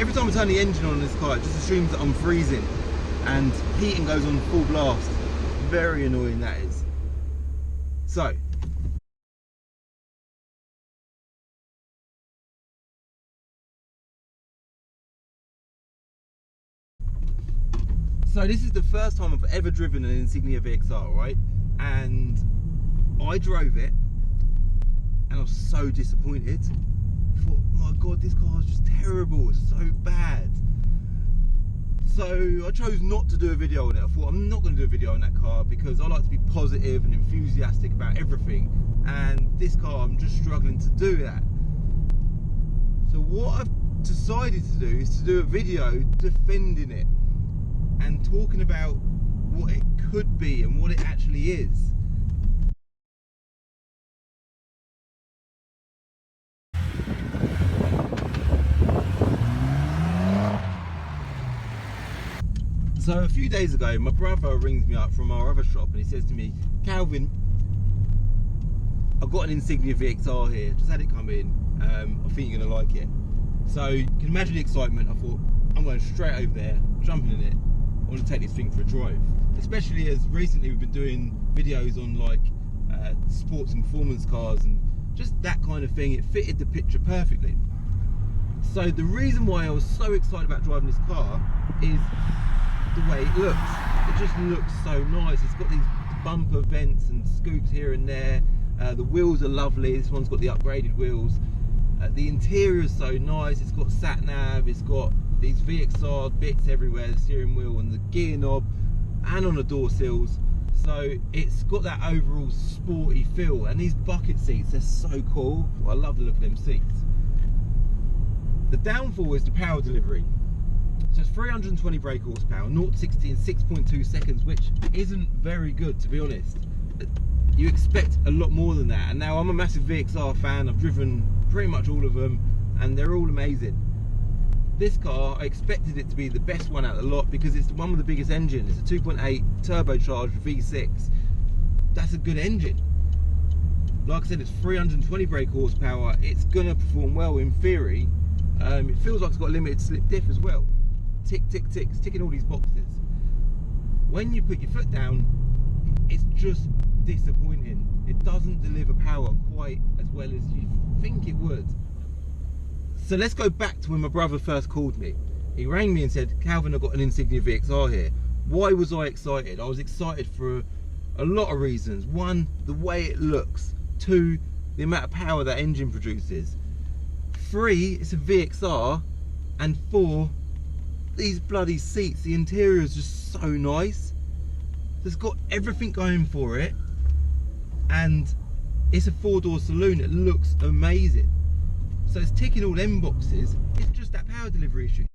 Every time I turn the engine on in this car, it just assumes that I'm freezing and heating goes on full blast. Very annoying that is. So this is the first time I've ever driven an Insignia VXR, right? And I drove it and I was so disappointed. I thought, my God, this car is just terrible, it's so bad. So I chose not to do a video on it. I thought, I'm not going to do a video on that car because I like to be positive and enthusiastic about everything, and this car, I'm just struggling to do that. So what I've decided to do is to do a video defending it and talking about what it could be and what it actually is. So a few days ago, my brother rings me up from our other shop and he says to me, Calvin, I've got an Insignia VXR here, just had it come in, I think you're going to like it. So you can imagine the excitement. I thought, I'm going straight over there, jumping in it, I want to take this thing for a drive. Especially as recently we've been doing videos on like sports and performance cars and just that kind of thing. It fitted the picture perfectly. So the reason why I was so excited about driving this car is the way it looks. It just looks so nice. It's got these bumper vents and scoops here and there. The wheels are lovely. This one's got the upgraded wheels. The interior is so nice. It's got sat nav. It's got these VXR bits everywhere, the steering wheel and the gear knob, and on the door sills. So it's got that overall sporty feel. And these bucket seats, they're so cool. I love the look of them seats. The downfall is the power delivery. So it's 320 brake horsepower, 0 to 60 in 6.2 seconds, which isn't very good, to be honest. You expect a lot more than that. And now I'm a massive VXR fan. I've driven pretty much all of them and they're all amazing. This car, I expected it to be the best one out of the lot because it's the one with the biggest engine. It's a 2.8 turbocharged V6. That's a good engine. Like I said, it's 320 brake horsepower. It's gonna perform well in theory. It feels like it's got a limited slip diff as well. Tick, tick, tick, it's ticking all these boxes. When you put your foot down, it's just disappointing. It doesn't deliver power quite as well as you think it would. So let's go back to when my brother first called me. He rang me and said, Calvin, I've got an Insignia VXR here. Why was I excited? I was excited for a lot of reasons. One, the way it looks. Two, the amount of power that engine produces. Three, it's a VXR. And four, these bloody seats. The interior is just so nice. It's got everything going for it. And it's a 4-door saloon. It looks amazing. So it's ticking all them boxes. It's just that power delivery issue.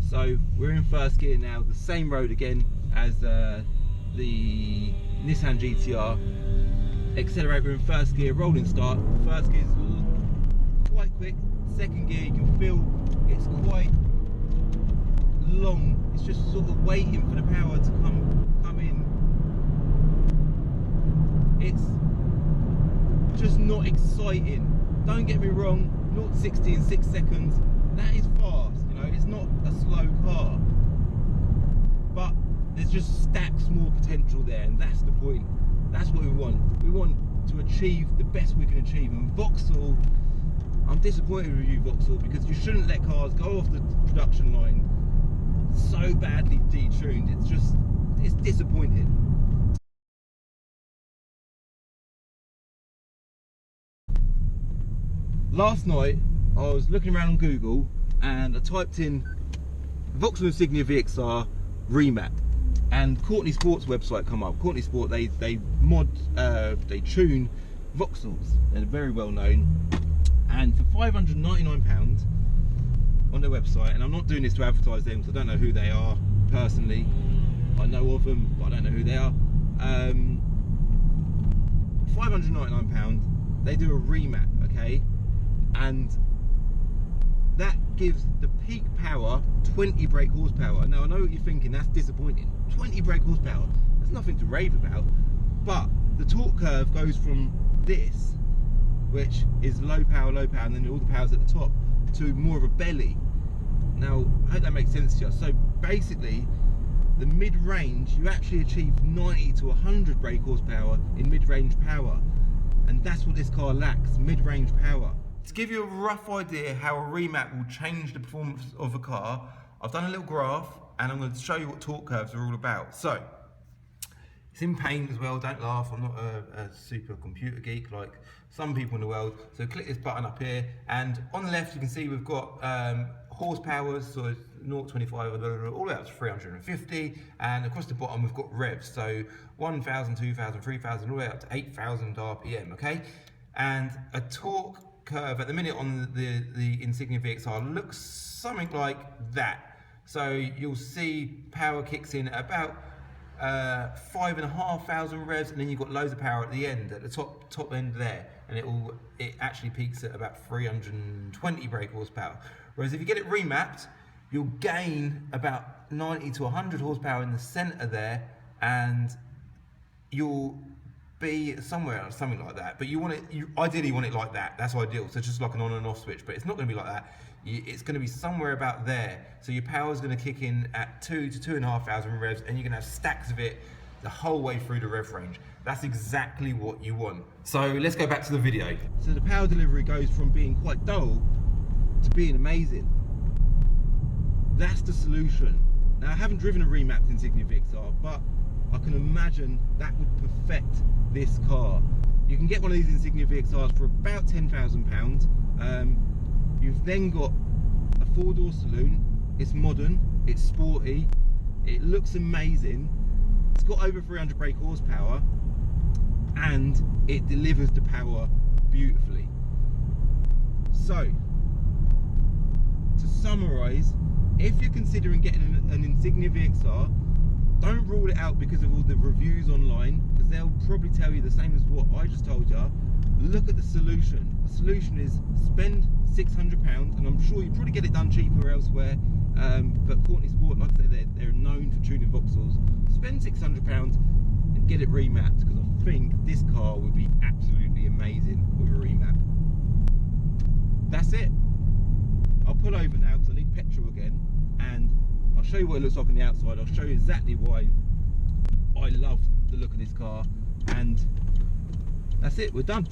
So we're in first gear now, the same road again as the Nissan GTR. Accelerate, we're in first gear, rolling start. First gear is quite quick. Second gear, you can feel it's quite long. It's just sort of waiting for the power to come in. It's just not exciting. Don't get me wrong, 0 to 60 in 6 seconds, that is fast, you know, it's not a slow car. But there's just stacks more potential there, and that's the point. That's what we want. We want to achieve the best we can achieve. And Vauxhall, I'm disappointed with you, Vauxhall, because you shouldn't let cars go off the production line so badly detuned. It's disappointing. Last night, I was looking around on Google and I typed in Vauxhall Insignia VXR remap, and Courtney Sport's website come up. Courtney Sport, they tune Vauxhalls. They're very well known. And for £599 on their website, and I'm not doing this to advertise them because I don't know who they are personally. I know of them, but I don't know who they are. £599, they do a remap, okay? And that gives the peak power 20 brake horsepower. Now I know what you're thinking, that's disappointing. 20 brake horsepower, that's nothing to rave about. But the torque curve goes from this which is low power, and then all the power's at the top, to more of a belly. Now, I hope that makes sense to you. So basically, the mid-range, you actually achieve 90 to 100 brake horsepower in mid-range power. And that's what this car lacks, mid-range power. To give you a rough idea how a remap will change the performance of a car, I've done a little graph and I'm going to show you what torque curves are all about. So, it's in paint as well, don't laugh, I'm not a super computer geek like some people in the world. So click this button up here, and on the left you can see we've got horsepower, so 0.25 all the way up to 350, and across the bottom we've got revs, so 1,000, 2,000, 3,000, all the way up to 8,000 RPM, okay? And a torque curve at the minute on the Insignia VXR looks something like that. So you'll see power kicks in at about 5,500 revs, and then you've got loads of power at the end, at the top end there, and it actually peaks at about 320 brake horsepower. Whereas if you get it remapped, you'll gain about 90 to 100 horsepower in the center there, and you'll be somewhere something like that. But you ideally want it like that. That's ideal. So just like an on and off switch, but it's not going to be like that. It's going to be somewhere about there. So your power is going to kick in at 2,000 to 2,500 revs, and you're going to have stacks of it the whole way through the rev range. That's exactly what you want. So let's go back to the video. So the power delivery goes from being quite dull to being amazing. That's the solution. Now, I haven't driven a remapped Insignia VXR, but I can imagine that would perfect this car. You can get one of these Insignia VXRs for about £10,000. You've then got a 4-door saloon. It's modern, it's sporty, it looks amazing. It's got over 300 brake horsepower, and it delivers the power beautifully. So, to summarise, if you're considering getting an Insignia VXR, don't rule it out because of all the reviews online, because they'll probably tell you the same as what I just told you. Look at the solution. The solution is spend £600, and I'm sure you probably get it done cheaper elsewhere. But Courtney Sport, like I say, they're known for tuning Vauxhalls. Spend £600 and get it remapped, because I think this car would be absolutely amazing with a remap. That's it. I'll pull over now because I need petrol again, and I'll show you what it looks like on the outside. I'll show you exactly why I love the look of this car, and that's it, we're done.